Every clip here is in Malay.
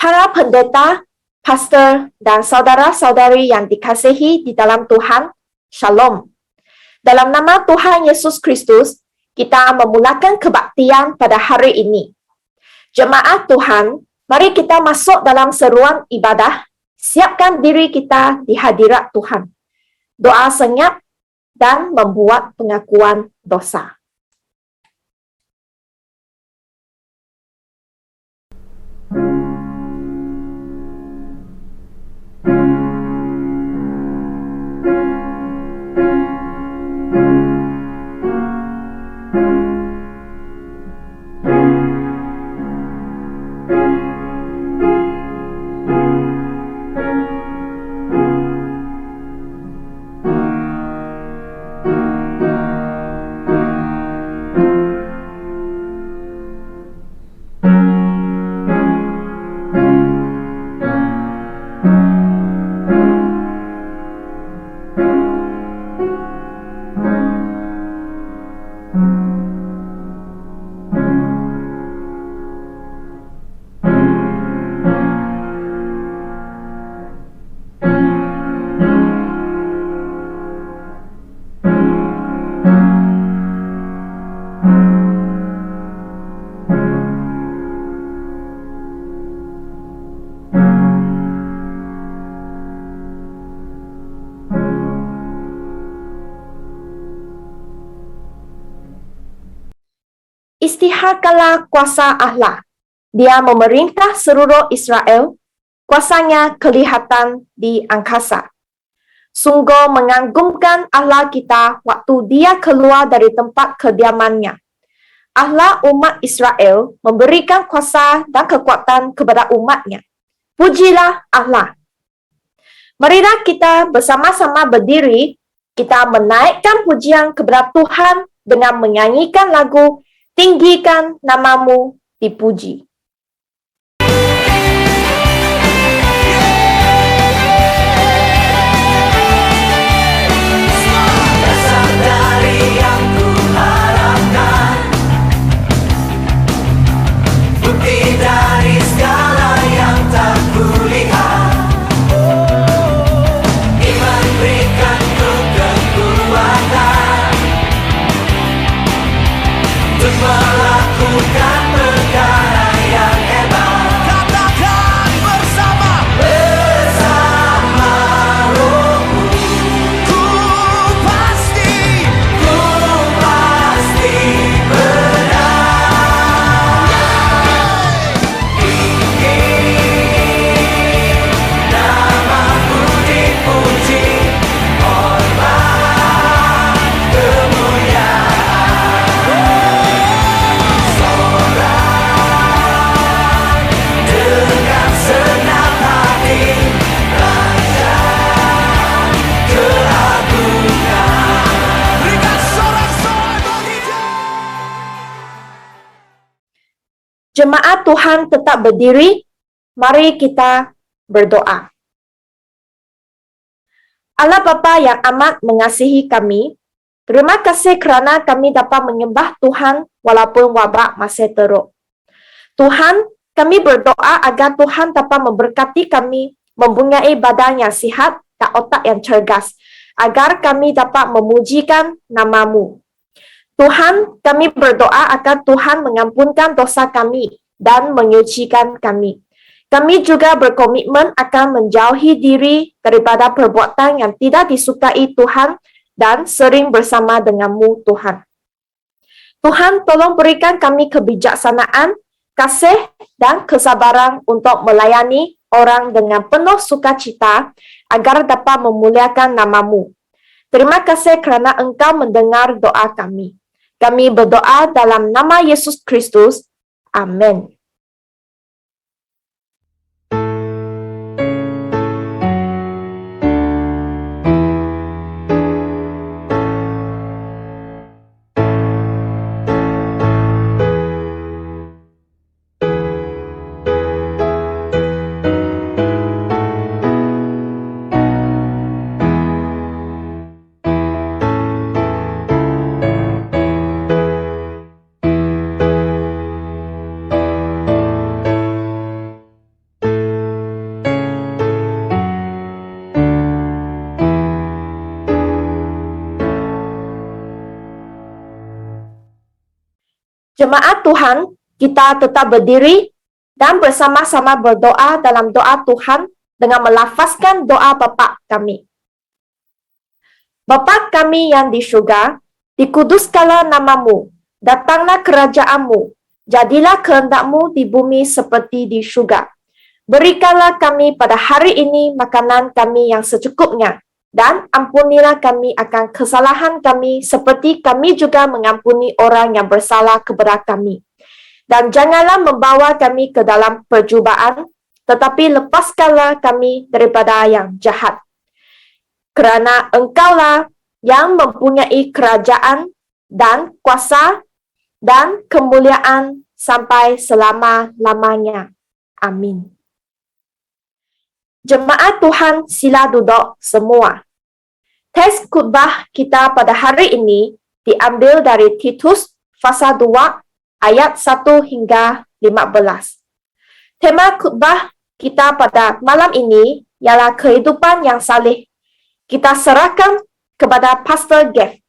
Para pendeta, pastor, dan saudara-saudari yang dikasihi di dalam Tuhan, Shalom. Dalam nama Tuhan Yesus Kristus, kita memulakan kebaktian pada hari ini. Jemaat Tuhan, mari kita masuk dalam seruan ibadah, siapkan diri kita di hadirat Tuhan. Doa senyap dan membuat pengakuan dosa. Istiharkanlah kuasa Allah. Dia memerintah seluruh Israel. Kuasanya kelihatan di angkasa. Sungguh mengagumkan Allah kita waktu dia keluar dari tempat kediamannya. Allah umat Israel memberikan kuasa dan kekuatan kepada umatnya. Pujilah Allah. Marilah kita bersama-sama berdiri. Kita menaikkan pujian kepada Tuhan dengan menyanyikan lagu Tinggikan namamu dipuji. Melakukan perkara yang hebat. Katakan bersama rohku. Ku pasti menang. Ingin namamu dipuji, hormat kemuliaan. Jemaat Tuhan tetap berdiri. Mari kita berdoa. Allah Bapa yang amat mengasihi kami, terima kasih kerana kami dapat menyembah Tuhan walaupun wabak masih teruk. Tuhan, kami berdoa agar Tuhan dapat memberkati kami, mempunyai badan yang sihat dan otak yang cergas, agar kami dapat memujikan nama-Mu. Tuhan, kami berdoa agar Tuhan mengampunkan dosa kami dan menyucikan kami. Kami juga berkomitmen akan menjauhi diri daripada perbuatan yang tidak disukai Tuhan dan sering bersama dengan-Mu, Tuhan. Tuhan, tolong berikan kami kebijaksanaan, kasih dan kesabaran untuk melayani orang dengan penuh sukacita agar dapat memuliakan nama-Mu. Terima kasih kerana Engkau mendengar doa kami. Kami berdoa dalam nama Yesus Kristus. Amin. Jemaat Tuhan, kita tetap berdiri dan bersama-sama berdoa dalam doa Tuhan dengan melafazkan doa Bapa kami. Bapa kami yang di syurga, dikuduskanlah namamu, datanglah kerajaanmu, jadilah kehendakmu di bumi seperti di syurga. Berikanlah kami pada hari ini makanan kami yang secukupnya, dan ampunilah kami akan kesalahan kami seperti kami juga mengampuni orang yang bersalah kepada kami. Dan janganlah membawa kami ke dalam percubaan, tetapi lepaskanlah kami daripada yang jahat. Kerana Engkaulah yang mempunyai kerajaan dan kuasa dan kemuliaan sampai selama-lamanya. Amin. Jemaat Tuhan, sila duduk semua. Teks khutbah kita pada hari ini diambil dari Titus pasal 2 ayat 1 hingga 15. Tema khutbah kita pada malam ini ialah kehidupan yang saleh. Kita serahkan kepada Pastor Gev.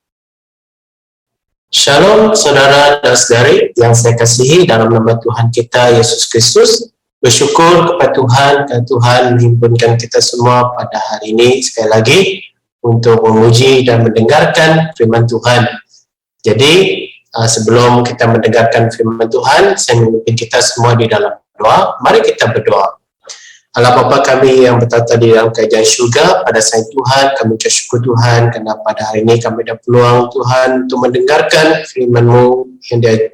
Shalom saudara dan saudari yang saya kasihi dalam nama Tuhan kita Yesus Kristus. Bersyukur kepada Tuhan dan Tuhan menghimpunkan kita semua pada hari ini sekali lagi untuk memuji dan mendengarkan firman Tuhan. Jadi sebelum kita mendengarkan firman Tuhan, saya memimpin kita semua di dalam doa. Mari kita berdoa. Allah Bapa kami yang bertata di dalam kerajaan syurga, pada saat Tuhan kami ucap syukur Tuhan kerana pada hari ini kami ada peluang Tuhan untuk mendengarkan firman-Mu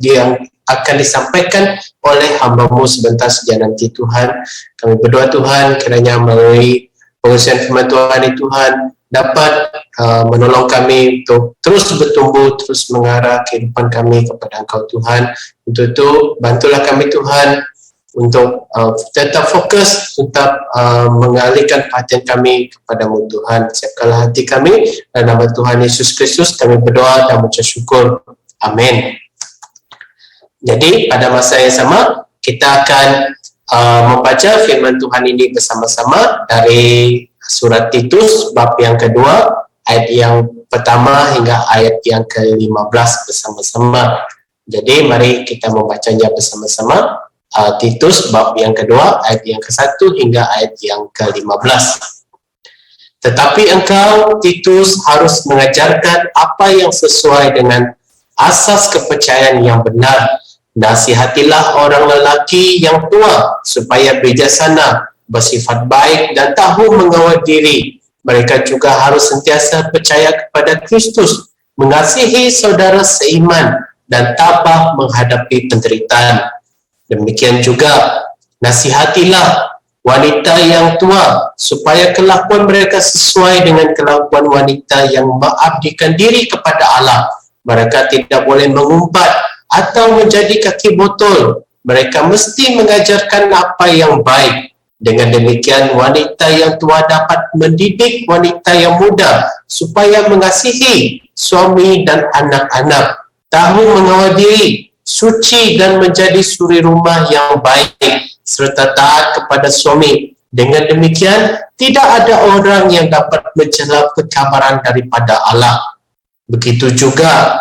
yang akan disampaikan oleh hamba-Mu sebentar saja nanti Tuhan. Kami berdoa Tuhan kiranya melalui pengurusan firman Tuhan ini Tuhan dapat menolong kami untuk terus bertumbuh, terus mengarah kehidupan kami kepada Engkau Tuhan. Untuk itu bantulah kami Tuhan untuk tetap fokus, tetap mengalihkan perhatian kami kepada-Mu Tuhan. Siapkanlah hati kami, dalam nama Tuhan Yesus Kristus kami berdoa dan mengucap syukur. Amin. Jadi pada masa yang sama kita akan membaca firman Tuhan ini bersama-sama dari surat Titus bab yang kedua ayat yang pertama hingga ayat yang ke-15 bersama-sama. Jadi mari kita membacanya bersama-sama. Titus bab yang kedua ayat yang ke-1 hingga ayat yang ke-15. Tetapi engkau Titus harus mengajarkan apa yang sesuai dengan asas kepercayaan yang benar. Nasihatilah orang lelaki yang tua supaya bijaksana, bersifat baik dan tahu mengawal diri. Mereka juga harus sentiasa percaya kepada Kristus, mengasihi saudara seiman dan tabah menghadapi penderitaan. Demikian juga nasihatilah wanita yang tua supaya kelakuan mereka sesuai dengan kelakuan wanita yang mengabdikan diri kepada Allah. Mereka tidak boleh mengumpat atau menjadi kaki botol. Mereka mesti mengajarkan apa yang baik. Dengan demikian wanita yang tua dapat mendidik wanita yang muda supaya mengasihi suami dan anak-anak, tahu mengawal diri, suci dan menjadi suri rumah yang baik serta taat kepada suami. Dengan demikian tidak ada orang yang dapat mencela kekabaran daripada Allah. Begitu juga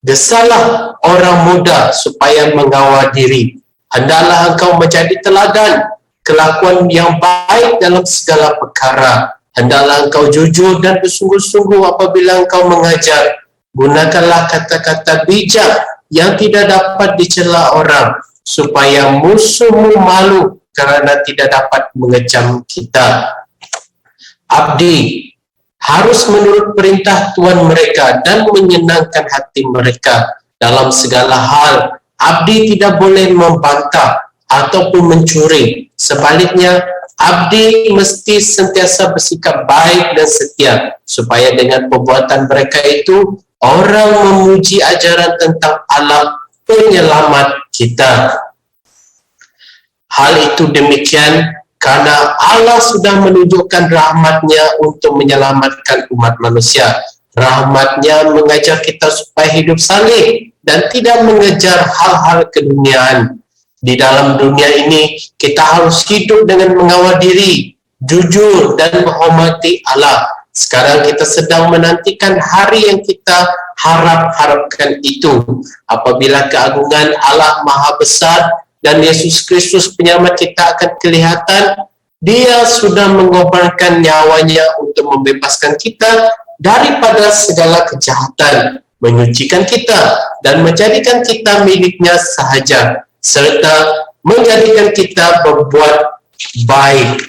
desalah orang muda supaya mengawal diri. Hendaklah engkau menjadi teladan kelakuan yang baik dalam segala perkara. Hendaklah engkau jujur dan bersungguh-sungguh apabila engkau mengajar. Gunakanlah kata-kata bijak yang tidak dapat dicela orang, supaya musuhmu malu kerana tidak dapat mengecam kita. Abdi harus menurut perintah Tuhan mereka dan menyenangkan hati mereka dalam segala hal. Abdi tidak boleh membantah ataupun mencuri. Sebaliknya, abdi mesti sentiasa bersikap baik dan setia, supaya dengan perbuatan mereka itu orang memuji ajaran tentang Allah penyelamat kita. Hal itu demikian karena Allah sudah menunjukkan rahmat-Nya untuk menyelamatkan umat manusia. Rahmat-Nya mengajar kita supaya hidup saleh dan tidak mengejar hal-hal keduniaan. Di dalam dunia ini, kita harus hidup dengan mengawal diri, jujur dan menghormati Allah. Sekarang kita sedang menantikan hari yang kita harapkan itu, apabila keagungan Allah Maha Besar dan Yesus Kristus penyelamat kita akan kelihatan. Dia sudah mengorbankan nyawanya untuk membebaskan kita daripada segala kejahatan, menyucikan kita dan menjadikan kita miliknya sahaja, serta menjadikan kita berbuat baik.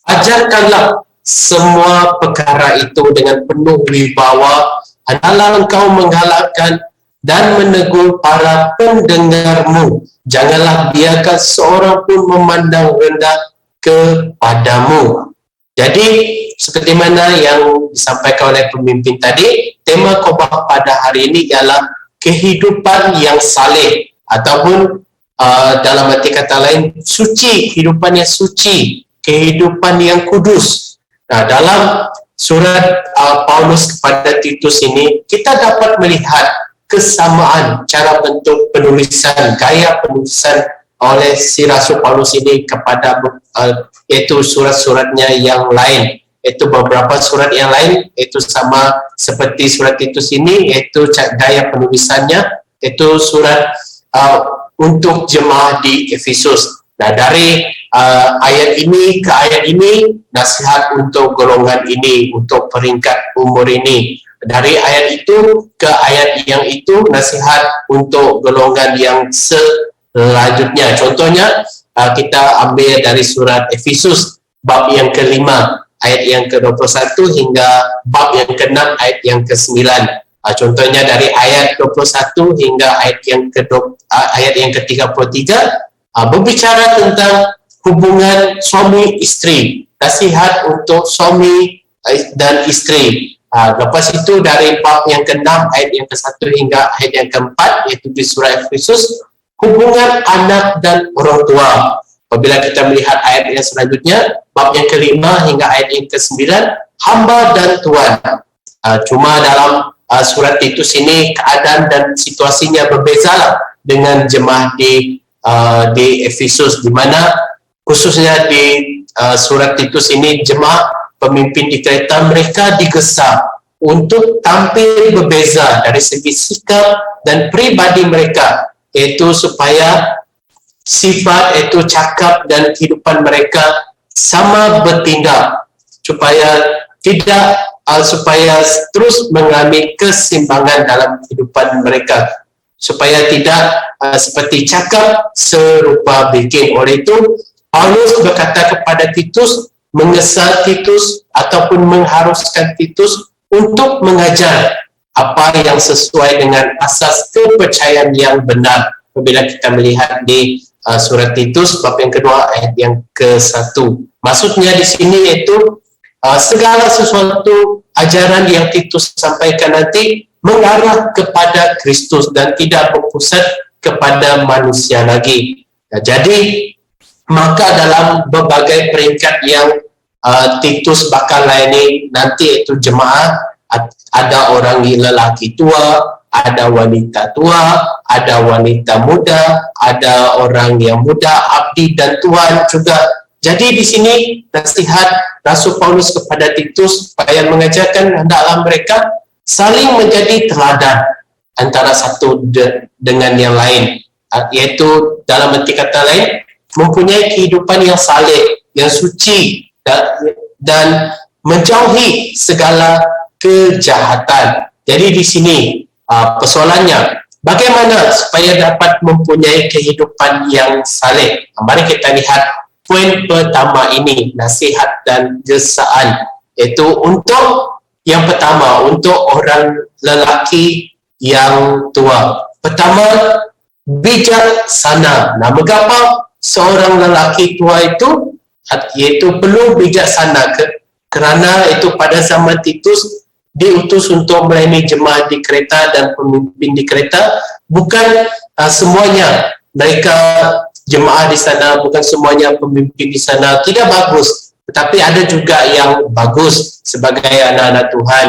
Ajarkanlah semua perkara itu dengan penuh wibawa, hendaklah engkau menggalakkan dan menegur para pendengarmu. Janganlah biarkan seorang pun memandang rendah kepadamu. Jadi, seperti mana yang disampaikan oleh pemimpin tadi, tema khotbah pada hari ini ialah kehidupan yang saleh, ataupun dalam arti kata lain, suci, kehidupan yang suci, kehidupan yang kudus. Nah, dalam surat Paulus kepada Titus ini, kita dapat melihat kesamaan cara bentuk penulisan, gaya penulisan oleh si Rasul Paulus ini kepada yaitu surat-suratnya yang lain. Itu beberapa surat yang lain, itu sama seperti surat Titus ini, yaitu gaya penulisannya, itu surat untuk jemaah di Efesus. Nah, dari ayat ini ke ayat ini, nasihat untuk golongan ini, untuk peringkat umur ini. Dari ayat itu ke ayat yang itu, nasihat untuk golongan yang selanjutnya. Contohnya, kita ambil dari surat Efesus, bab yang ke-5, ayat yang ke-21 hingga bab yang ke-6, ayat yang ke-9. Contohnya dari ayat 21 hingga ayat yang ke-33, berbicara tentang hubungan suami istri, nasihat untuk suami dan istri. Lepas itu dari bab yang ke-6, ayat yang ke-1 hingga ayat yang ke-4, yaitu di surah Efesus, hubungan anak dan orang tua. Apabila kita melihat ayat yang selanjutnya, bab yang ke-5 hingga ayat yang ke-9, hamba dan tuan. Cuma dalam surat Titus ini, keadaan dan situasinya berbeza dengan jemaah di Efesus, di mana khususnya di surat Titus ini, jemaah pemimpin di kereta mereka digesa untuk tampil berbeza dari segi sikap dan pribadi mereka, yaitu supaya sifat, yaitu cakap dan kehidupan mereka sama bertindak, supaya terus mengalami keseimbangan dalam kehidupan mereka, supaya tidak seperti cakap serupa bikin. Oleh itu, Paulus berkata kepada Titus, menggesa Titus ataupun mengharuskan Titus untuk mengajar apa yang sesuai dengan asas kepercayaan yang benar. Apabila kita melihat di surat Titus bab yang kedua ayat yang ke-1, maksudnya di sini yaitu segala sesuatu ajaran yang Titus sampaikan nanti mengarah kepada Kristus dan tidak berpusat kepada manusia lagi. Jadi maka dalam berbagai peringkat yang Titus bakal layani nanti, itu jemaah, ada orang lelaki tua, ada wanita tua, ada wanita muda, ada orang yang muda, abdi dan tuan juga. Jadi di sini nasihat Rasul Paulus kepada Titus supaya mengajarkan hendaklah mereka saling menjadi teladan antara satu dengan yang lain, yaitu dalam arti kata lain mempunyai kehidupan yang saleh, yang suci dan menjauhi segala kejahatan. Jadi di sini persoalannya, bagaimana supaya dapat mempunyai kehidupan yang saleh? Mari kita lihat poin pertama ini, nasihat dan gesaan. Itu untuk yang pertama, untuk orang lelaki yang tua. Pertama, bijaksana. Nah, mengapa seorang lelaki tua itu yaitu perlu bijaksana? Kerana itu pada zaman Titus diutus untuk melayani jemaah di kereta dan pemimpin di kereta. Bukan semuanya mereka jemaah di sana, bukan semuanya pemimpin di sana tidak bagus, tetapi ada juga yang bagus sebagai anak-anak Tuhan,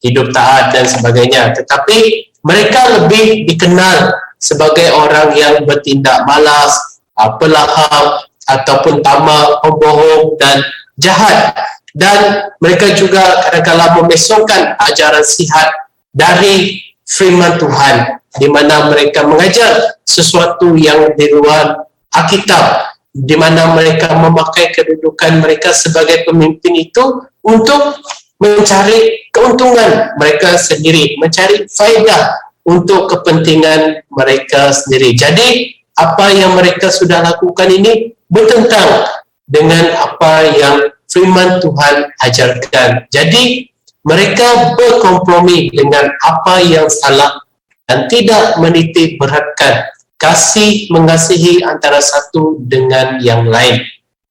hidup taat dan sebagainya. Tetapi mereka lebih dikenal sebagai orang yang bertindak malas, pelahap ataupun tamak, pembohong dan jahat. dan mereka juga kadang-kadang memesongkan ajaran sihat dari firman Tuhan, di mana mereka mengajar sesuatu yang di luar Alkitab, di mana mereka memakai kedudukan mereka sebagai pemimpin itu untuk mencari keuntungan mereka sendiri, mencari faedah untuk kepentingan mereka sendiri. Jadi apa yang mereka sudah lakukan ini bertentang dengan apa yang firman Tuhan ajarkan. Jadi mereka berkompromi dengan apa yang salah dan tidak menitik beratkan kasih mengasihi antara satu dengan yang lain.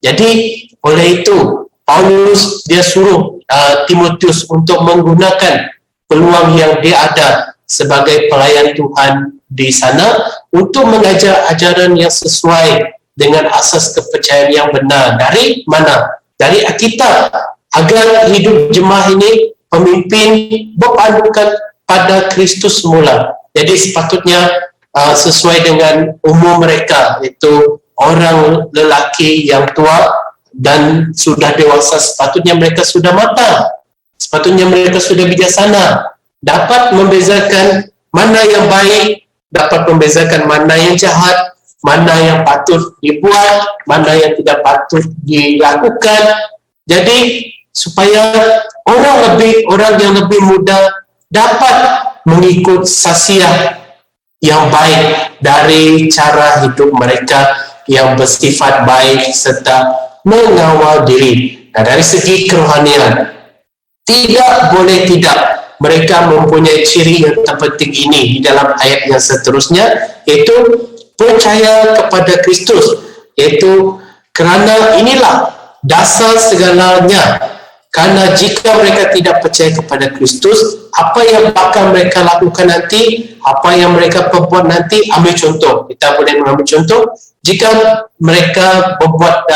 Jadi oleh itu Paulus dia suruh Timotius untuk menggunakan peluang yang dia ada sebagai pelayan Tuhan di sana untuk mengajar ajaran yang sesuai dengan asas kepercayaan yang benar. Dari mana? Dari Alkitab, agar hidup jemaah ini pemimpin berpandukan pada Kristus semula. Jadi sepatutnya sesuai dengan umur mereka, iaitu orang lelaki yang tua dan sudah dewasa, sepatutnya mereka sudah matang, sepatutnya mereka sudah bijaksana, dapat membezakan mana yang baik, dapat membezakan mana yang jahat, mana yang patut dibuat, mana yang tidak patut dilakukan. Jadi supaya orang yang lebih muda dapat mengikut sasiah yang baik dari cara hidup mereka yang bersifat baik serta mengawal diri. Nah, dari segi kerohanian, tidak boleh tidak mereka mempunyai ciri yang terpenting ini di dalam ayat yang seterusnya, yaitu percaya kepada Kristus, yaitu kerana inilah dasar segalanya. Karena jika mereka tidak percaya kepada Kristus, apa yang bakal mereka lakukan nanti, apa yang mereka perbuat nanti, ambil contoh. Kita boleh mengambil contoh, jika mereka berbuat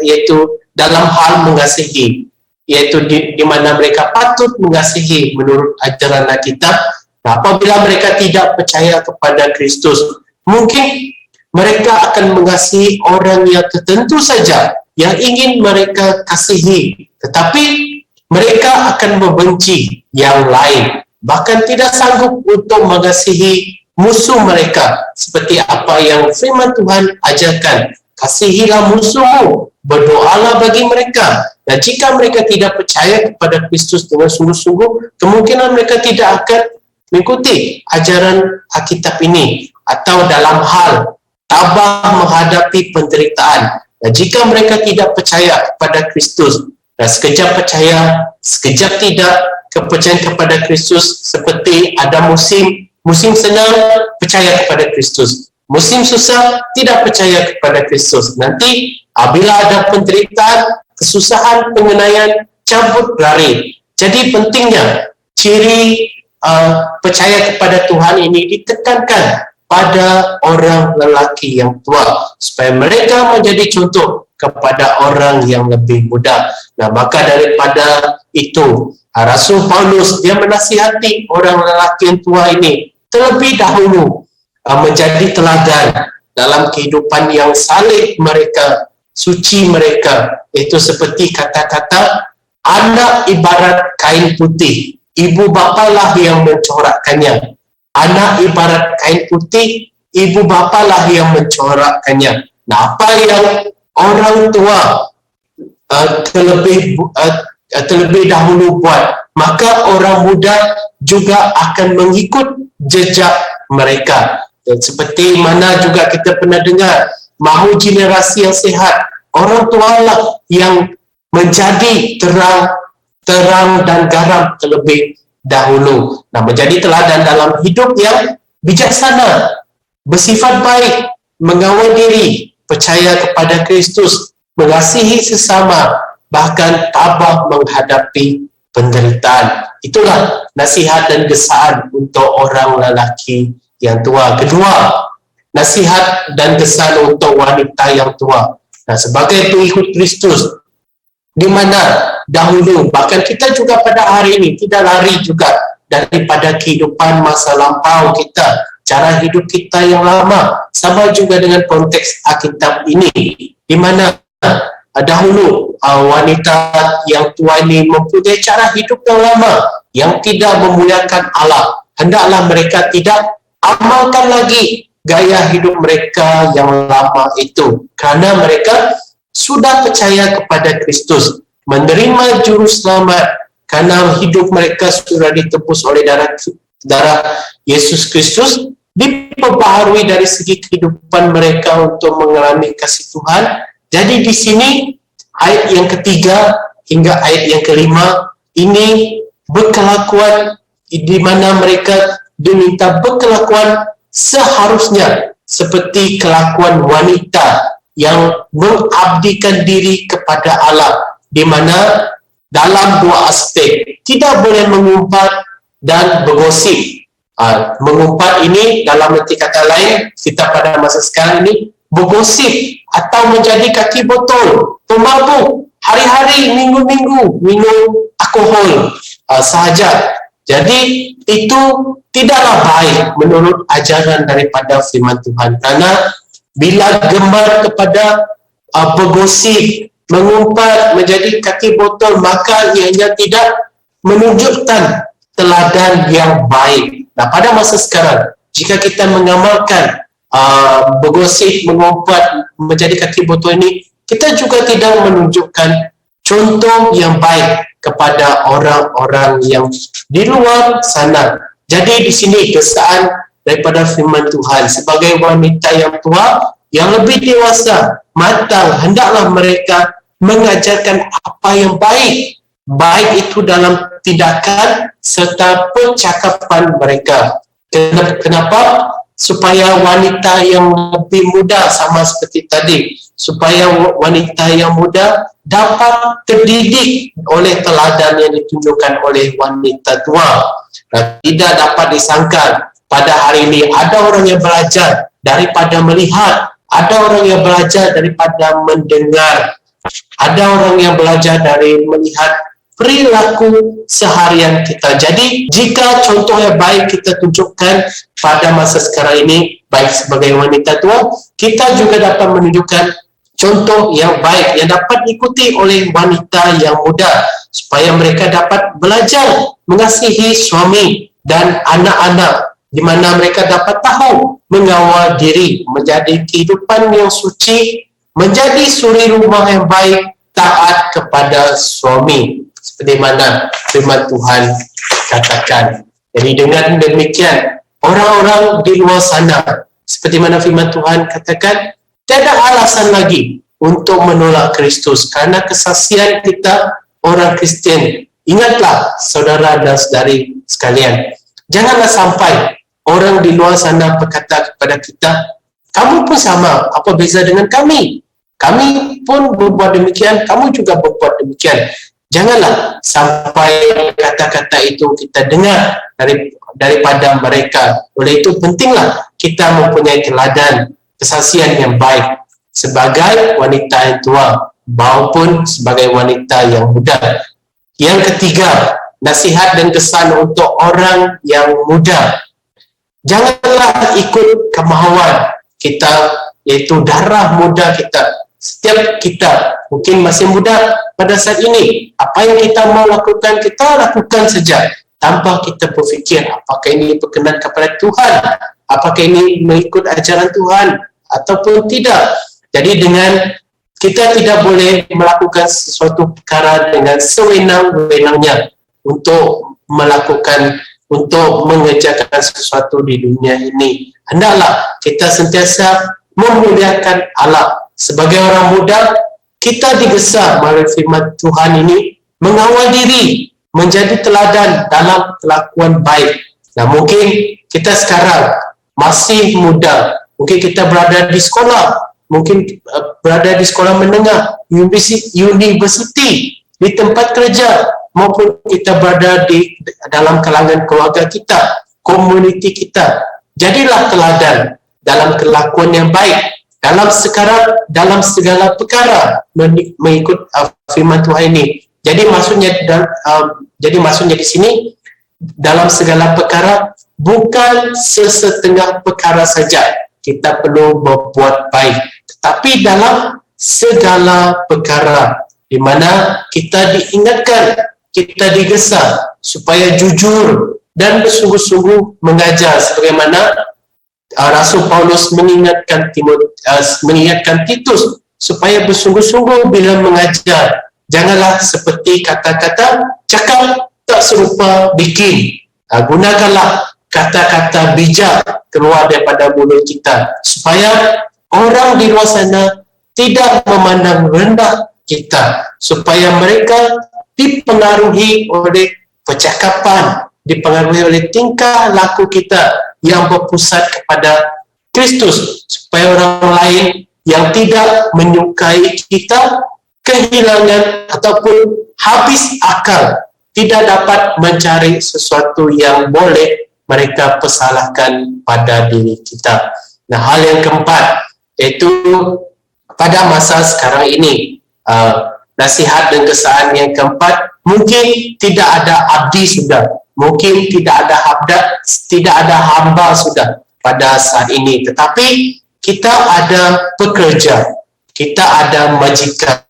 yaitu dalam hal mengasihi, yaitu di mana mereka patut mengasihi menurut ajaran Alkitab. Nah, apabila mereka tidak percaya kepada Kristus, mungkin mereka akan mengasihi orang yang tertentu saja yang ingin mereka kasihi, tetapi mereka akan membenci yang lain, bahkan tidak sanggup untuk mengasihi musuh mereka, seperti apa yang firman Tuhan ajarkan. Kasihilah musuhmu, berdoalah bagi mereka. Dan jika mereka tidak percaya kepada Kristus dengan sungguh-sungguh, kemungkinan mereka tidak akan mengikuti ajaran Alkitab ini, atau dalam hal tabah menghadapi penderitaan. Dan jika mereka tidak percaya kepada Kristus, dan sekejap percaya, sekejap tidak, kepercayaan kepada Kristus seperti ada musim senang, percaya kepada Kristus. Musim susah, tidak percaya kepada Kristus. Nanti, apabila ada penderitaan, kesusahan, pengenaian, cabut lari. Jadi pentingnya, ciri percaya kepada Tuhan ini ditekankan pada orang lelaki yang tua, supaya mereka menjadi contoh kepada orang yang lebih muda. Nah, maka daripada itu, Rasul Paulus dia menasihati orang lelaki yang tua ini terlebih dahulu menjadi teladan dalam kehidupan yang saleh mereka, suci mereka. Itu seperti kata-kata, anak ibarat kain putih, ibu bapalah yang mencorakkannya. Anak ibarat kain putih, ibu bapalah yang mencorakkannya. Nah, apa yang orang tua terlebih dahulu buat, maka orang muda juga akan mengikut jejak mereka. Dan seperti mana juga kita pernah dengar, mahu generasi yang sehat, orang tua lah yang menjadi terang dan garam terlebih dahulu. Nah, menjadi teladan dalam hidup yang bijaksana, bersifat baik, mengawal diri, percaya kepada Kristus, mengasihi sesama, bahkan tabah menghadapi penderitaan. Itulah nasihat dan desaan untuk orang lelaki yang tua. Kedua, nasihat dan desaan untuk wanita yang tua. Nah, sebagai pengikut Kristus, di mana dahulu, bahkan kita juga pada hari ini tidak lari juga daripada kehidupan masa lampau kita, cara hidup kita yang lama, sama juga dengan konteks Alkitab ini, di mana dahulu wanita yang tua ini mempunyai cara hidup yang lama yang tidak memuliakan Allah. Hendaklah mereka tidak amalkan lagi gaya hidup mereka yang lama itu, kerana mereka sudah percaya kepada Kristus, menerima juru selamat, karena hidup mereka sudah ditebus oleh darah Yesus Kristus, diperbaharui dari segi kehidupan mereka untuk mengalami kasih Tuhan. Jadi di sini ayat yang ketiga hingga ayat yang kelima ini berkelakuan di mana mereka diminta berkelakuan seharusnya seperti kelakuan wanita yang mengabdikan diri kepada Allah, di mana dalam dua aspek, tidak boleh mengumpat dan bergosip. Mengumpat ini dalam arti kata lain, kita pada masa sekarang ini bergosip atau menjadi kaki botol, pemabuk, hari-hari, minggu-minggu minum alkohol sahaja. Jadi itu tidaklah baik menurut ajaran daripada firman Tuhan, karena bila gemar kepada bergosip, mengumpat, menjadi kaki botol, maka ianya tidak menunjukkan teladan yang baik. Nah, pada masa sekarang, jika kita mengamalkan bergosip, mengumpat, menjadi kaki botol ini, kita juga tidak menunjukkan contoh yang baik kepada orang-orang yang di luar sana. Jadi di sini kesan daripada firman Tuhan, sebagai wanita yang tua, yang lebih dewasa, matang, hendaklah mereka mengajarkan apa yang baik. Baik itu dalam tindakan serta percakapan mereka. Kenapa? Supaya wanita yang lebih muda, sama seperti tadi, supaya wanita yang muda dapat terdidik oleh teladan yang ditunjukkan oleh wanita tua. Dan tidak dapat disangka pada hari ini ada orang yang belajar daripada melihat, ada orang yang belajar daripada mendengar, ada orang yang belajar dari melihat perilaku seharian kita. Jadi jika contoh yang baik kita tunjukkan pada masa sekarang ini, baik sebagai wanita tua, kita juga dapat menunjukkan contoh yang baik yang dapat diikuti oleh wanita yang muda, supaya mereka dapat belajar mengasihi suami dan anak-anak, di mana mereka dapat tahu mengawal diri, menjadi kehidupan yang suci, menjadi suri rumah yang baik, taat kepada suami, seperti mana firman Tuhan katakan. Jadi dengan demikian, orang-orang di luar sana, seperti mana firman Tuhan katakan, tiada alasan lagi untuk menolak Kristus, karena kesaksian kita orang Kristian. Ingatlah saudara dan saudari sekalian, janganlah sampai orang di luar sana berkata kepada kita, kamu pun sama, apa beza dengan kami? Kami pun berbuat demikian, kamu juga berbuat demikian. Janganlah sampai kata-kata itu kita dengar daripada mereka. Oleh itu pentinglah kita mempunyai teladan kesaksian yang baik sebagai wanita yang tua maupun sebagai wanita yang muda. Yang ketiga, nasihat dan kesan untuk orang yang muda. Janganlah ikut kemahuan kita, iaitu darah muda kita. Setiap kita mungkin masih muda pada saat ini, apa yang kita mau lakukan, kita lakukan saja tanpa kita berfikir apakah ini berkenan kepada Tuhan, apakah ini mengikut ajaran Tuhan ataupun tidak. Jadi dengan kita tidak boleh melakukan sesuatu perkara dengan sewenang-wenangnya untuk mengerjakan sesuatu di dunia ini. Hendaklah kita sentiasa memuliakan Allah. Sebagai orang muda, kita digesa melalui firman Tuhan ini mengawal diri, menjadi teladan dalam kelakuan baik. Nah, mungkin kita sekarang masih muda, mungkin kita berada di sekolah, mungkin berada di sekolah menengah, universiti, di tempat kerja, maupun kita berada di dalam kalangan keluarga kita, komuniti kita. Jadilah teladan dalam kelakuan yang baik, dalam segala perkara mengikut firman Tuhan ini. Jadi maksudnya di sini, dalam segala perkara, bukan sesetengah perkara saja kita perlu berbuat baik, tetapi dalam segala perkara di mana kita diingatkan, kita digesa supaya jujur dan bersungguh-sungguh mengajar, sebagaimana Rasul Paulus mengingatkan Titus supaya bersungguh-sungguh bila mengajar. Janganlah seperti kata-kata cakap tak serupa bikin. Gunakanlah kata-kata bijak keluar daripada mulut kita supaya orang di luar sana tidak memandang rendah kita, supaya mereka dipengaruhi oleh percakapan, dipengaruhi oleh tingkah laku kita yang berpusat kepada Kristus, supaya orang lain yang tidak menyukai kita kehilangan ataupun habis akal, tidak dapat mencari sesuatu yang boleh mereka persalahkan pada diri kita. Nah, hal yang keempat, iaitu pada masa sekarang ini, nasihat dan kesaan yang keempat, mungkin tidak ada abdi sudah, mungkin tidak ada hamba sudah pada saat ini, tetapi kita ada pekerja, kita ada majikan.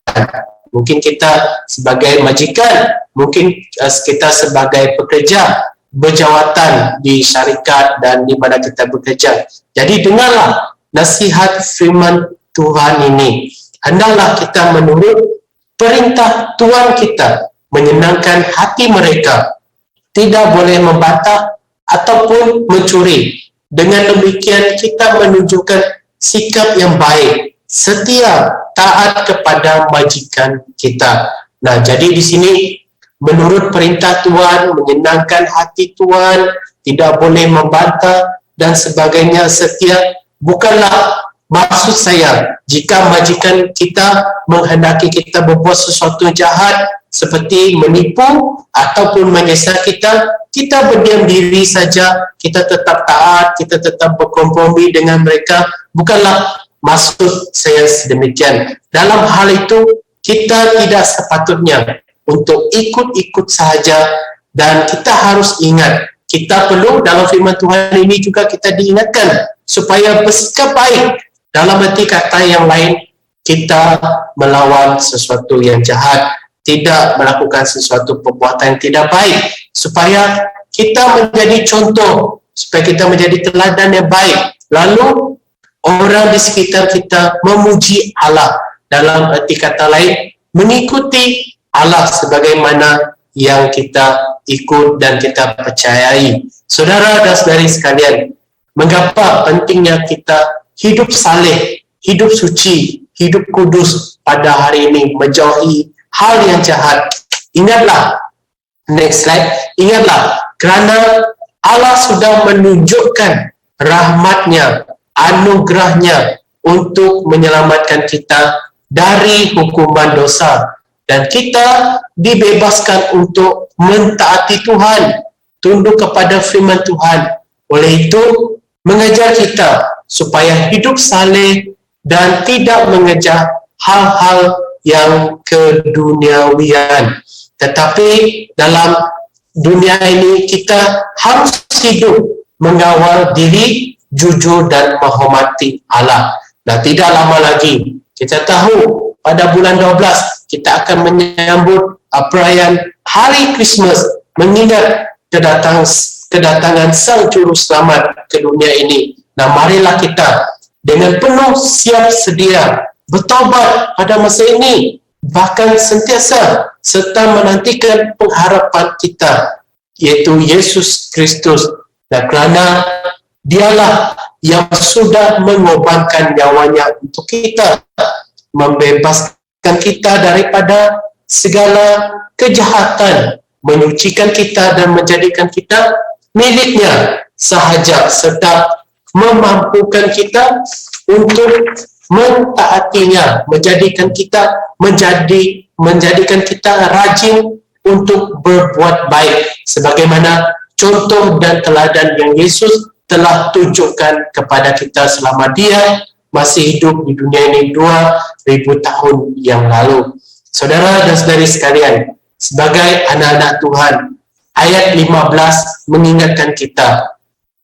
Mungkin kita sebagai majikan, mungkin kita sebagai pekerja berjawatan di syarikat dan di mana kita bekerja. Jadi dengarlah nasihat firman Tuhan ini. Hendaklah kita menurut perintah Tuhan kita, menyenangkan hati mereka, tidak boleh membantah ataupun mencuri. Dengan demikian kita menunjukkan sikap yang baik, setia, taat kepada majikan kita. Nah, jadi di sini menurut perintah Tuhan, menyenangkan hati Tuhan, tidak boleh membantah dan sebagainya, setia, bukanlah maksud saya jika majikan kita menghendaki kita berbuat sesuatu jahat seperti menipu ataupun menyesal kita, kita berdiam diri saja, kita tetap taat, kita tetap berkompromi dengan mereka. Bukanlah maksud saya sedemikian. Dalam hal itu, kita tidak sepatutnya untuk ikut-ikut sahaja, dan kita harus ingat, kita perlu dalam firman Tuhan ini juga kita diingatkan supaya bersikap baik. Dalam arti kata yang lain, kita melawan sesuatu yang jahat, tidak melakukan sesuatu perbuatan yang tidak baik, supaya kita menjadi contoh, supaya kita menjadi teladan yang baik. Lalu orang di sekitar kita memuji Allah, dalam arti kata lain, mengikuti Allah sebagaimana yang kita ikut dan kita percayai. Saudara dan saudari sekalian, mengapa pentingnya kita hidup saleh, hidup suci, hidup kudus pada hari ini, menjauhi hal yang jahat. Ingatlah, next slide, ingatlah, kerana Allah sudah menunjukkan rahmatnya, anugerahnya untuk menyelamatkan kita dari hukuman dosa, dan kita dibebaskan untuk mentaati Tuhan, tunduk kepada firman Tuhan. Oleh itu, mengajar kita supaya hidup saleh dan tidak mengejar hal-hal yang keduniawian. Tetapi dalam dunia ini kita harus hidup mengawal diri, jujur dan menghormati Allah. Nah, tidak lama lagi kita tahu pada bulan 12 kita akan menyambut perayaan Hari Christmas, mengingat kedatangan Sang Juru Selamat ke dunia ini. Nah, marilah kita dengan penuh siap sedia bertaubat pada masa ini, bahkan sentiasa serta menantikan pengharapan kita, yaitu Yesus Kristus. Dan kerana Dialah yang sudah mengorbankan nyawanya untuk kita, membebaskan kita daripada segala kejahatan, menyucikan kita dan menjadikan kita miliknya sahaja, serta memampukan kita untuk mentaatinya, menjadikan kita rajin untuk berbuat baik, sebagaimana contoh dan teladan yang Yesus telah tunjukkan kepada kita selama Dia masih hidup di dunia ini 2000 tahun yang lalu. Saudara dan saudari sekalian, sebagai anak-anak Tuhan, ayat 15 mengingatkan kita,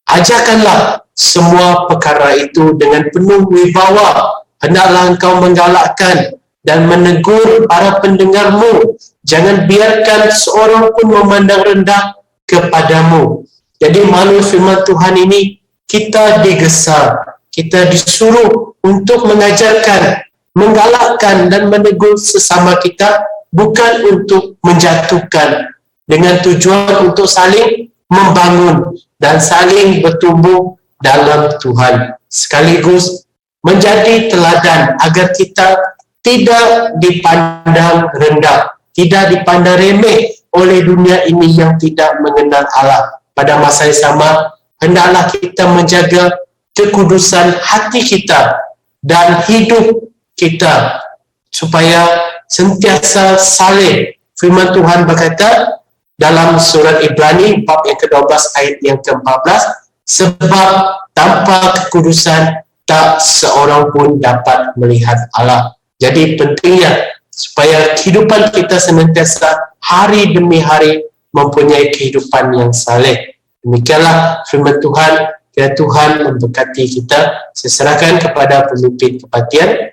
ajarkanlah semua perkara itu dengan penuh wibawa, hendaklah engkau menggalakkan dan menegur para pendengarmu. Jangan biarkan seorang pun memandang rendah kepadamu. Jadi melalui firman Tuhan ini, kita digesa, kita disuruh untuk mengajarkan, menggalakkan dan menegur sesama kita, bukan untuk menjatuhkan, dengan tujuan untuk saling membangun dan saling bertumbuh dalam Tuhan. Sekaligus menjadi teladan agar kita tidak dipandang rendah, tidak dipandang remeh oleh dunia ini yang tidak mengenal Allah. Pada masa yang sama, hendaklah kita menjaga kekudusan hati kita dan hidup kita supaya sentiasa saleh. Firman Tuhan berkata dalam surat Ibrani bab yang ke-12 ayat yang ke-14, sebab tanpa kekudusan tak seorang pun dapat melihat Allah. Jadi pentingnya supaya kehidupan kita senantiasa hari demi hari mempunyai kehidupan yang saleh. Demikianlah firman Tuhan. Ya Tuhan memberkati kita. Saya serahkan kepada pemimpin kebaktian.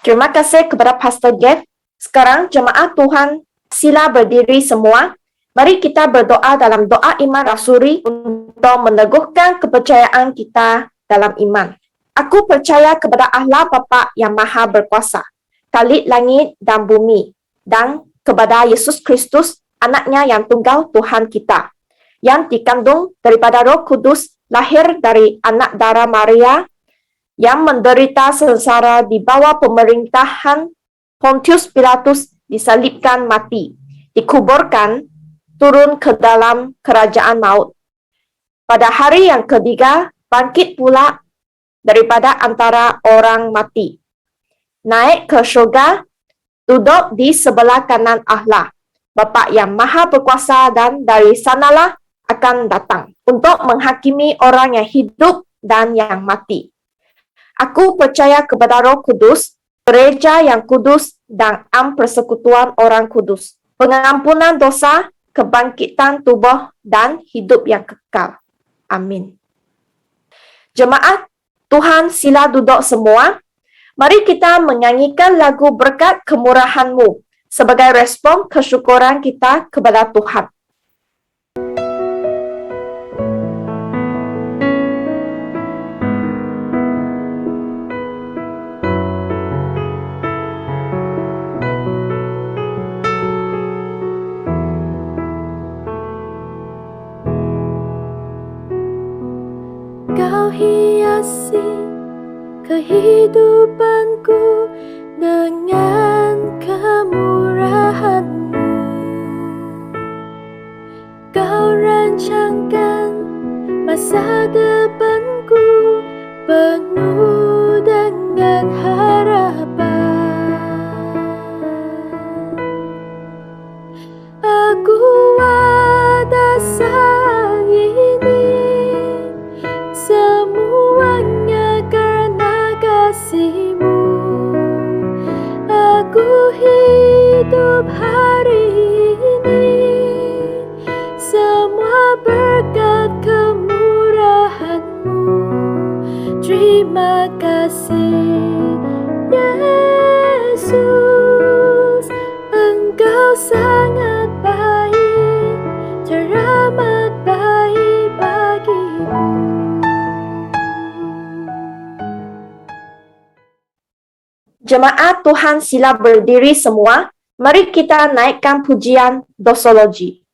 Terima kasih kepada Pastor Jeff. Sekarang jemaat Tuhan sila berdiri semua. Mari kita berdoa dalam doa iman rasuli untuk meneguhkan kepercayaan kita dalam iman. Aku percaya kepada Allah Bapa yang Maha Berkuasa, Khalik langit dan bumi, dan kepada Yesus Kristus, anaknya yang tunggal Tuhan kita, yang dikandung daripada Roh Kudus, lahir dari anak darah Maria, yang menderita sengsara di bawah pemerintahan Pontius Pilatus, disalibkan mati, dikuburkan, turun ke dalam kerajaan maut. Pada hari yang ketiga, bangkit pula daripada antara orang mati, naik ke syurga, duduk di sebelah kanan Allah, Bapa yang Maha Berkuasa, dan dari sanalah akan datang untuk menghakimi orang yang hidup dan yang mati. Aku percaya kepada Roh Kudus, gereja yang kudus, dan persekutuan orang kudus, pengampunan dosa, kebangkitan tubuh, dan hidup yang kekal. Amin. Jemaat Tuhan sila duduk semua. Mari kita menyanyikan lagu Berkat Kemurahan-Mu sebagai respon kesyukuran kita kepada Tuhan. Kau hiasi kehidupanku dengan kemurahan-Mu. Kau rancangkan masa depanku penuh dengan harapan. Aku ada saat ini semuanya karena kasih-Mu. Aku hidup hari ini semua berkat kemurahan-Mu. Terima kasih Yesus, Engkau sangat baik, teramat baik bagiku. Jemaat Tuhan sila berdiri semua. Mari kita naikkan pujian dosologi.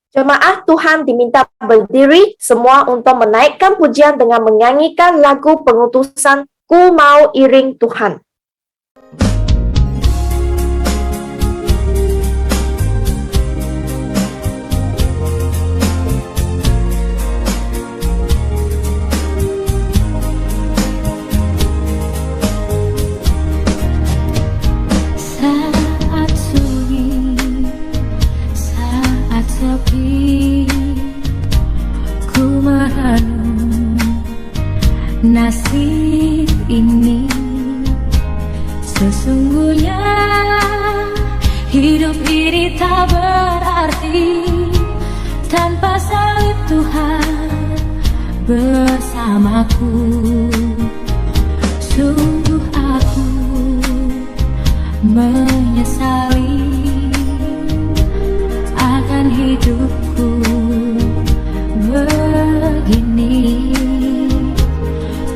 Jemaah Tuhan diminta berdiri semua untuk menaikkan pujian dengan menyanyikan lagu pengutusan Ku Mau Iring Tuhan. Saat sunyi, saat sepi, ku merenung nasib ini. Sesungguhnya hidup ini tak berarti tanpa salib Tuhan bersamaku. Sungguh aku menyesali akan hidupku begini.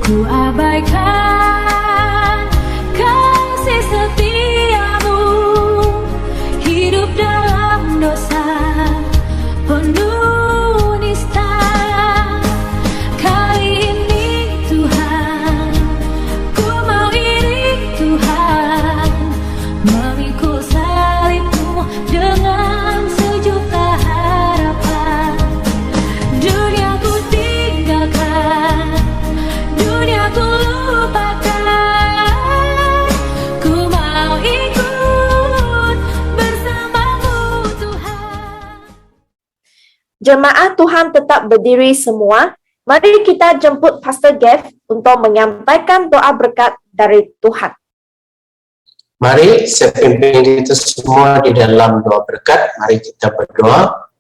Ku abaikan kasih setiamu, hidup dalam dosa penuh nista. Kali ini Tuhan, ku mau iring Tuhan, memikul salibmu dengan sejuta harapan. Dunia ku tinggalkan, dunia ku lupakan, ku mau ikut bersamamu Tuhan. Jemaah Tuhan tetap berdiri semua. Mari kita jemput Pastor Gav untuk menyampaikan doa berkat dari Tuhan. Mari saya pimpin kita semua di dalam doa berkat. Mari kita berdoa.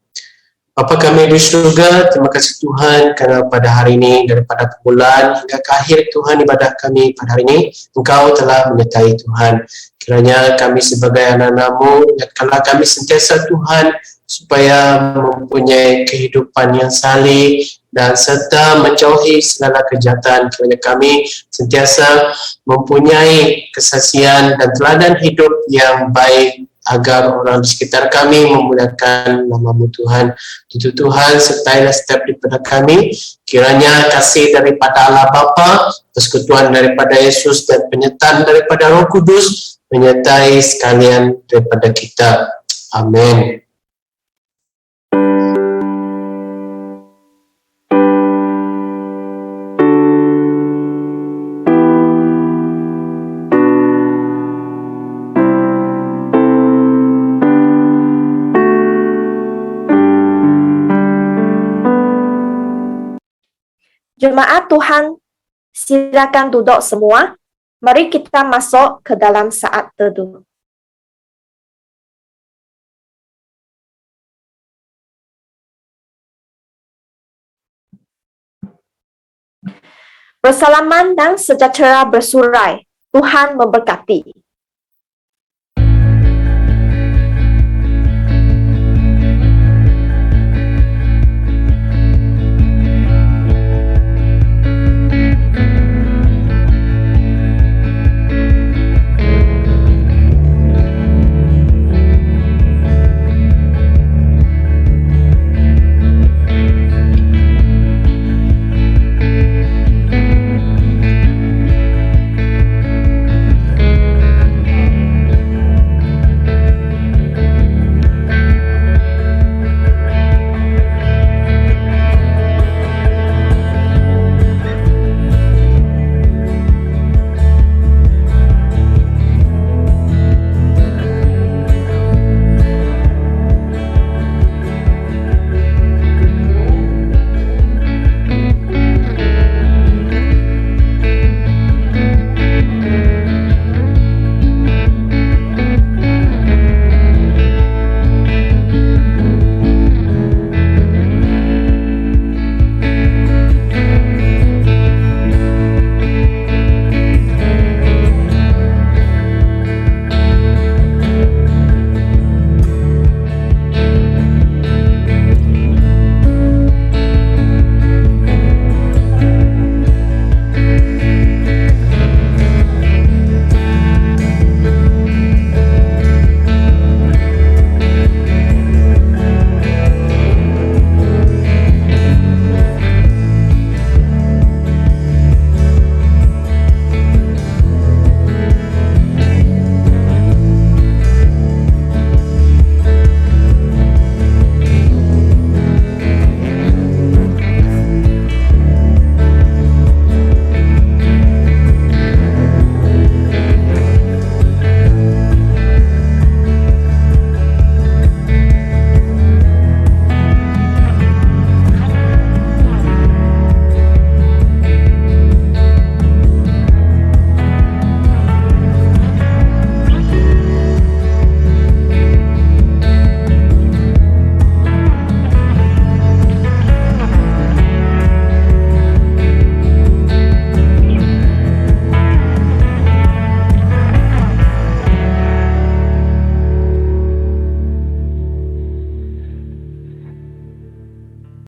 Bapa kami di surga, terima kasih Tuhan kerana pada hari ini daripada permulaan hingga ke akhir Tuhan ibadah kami pada hari ini, Engkau telah menyertai Tuhan. Kiranya kami sebagai anak-anak-Mu, ingatkanlah kami sentiasa Tuhan supaya mempunyai kehidupan yang saleh dan serta menjauhi segala kejahatan. Kiranya kami sentiasa mempunyai kesaksian dan teladan hidup yang baik agar orang di sekitar kami memuliakan nama-Mu Tuhan. Tuhan Tuhan, sertailah setiap daripada kami. Kiranya kasih daripada Allah Bapa, persekutuan daripada Yesus dan penyertaan daripada Roh Kudus menyertai sekalian daripada kita. Amin. Jemaat Tuhan, silakan duduk semua. Mari kita masuk ke dalam saat teduh. Bersalaman dan sejahtera bersurai. Tuhan memberkati.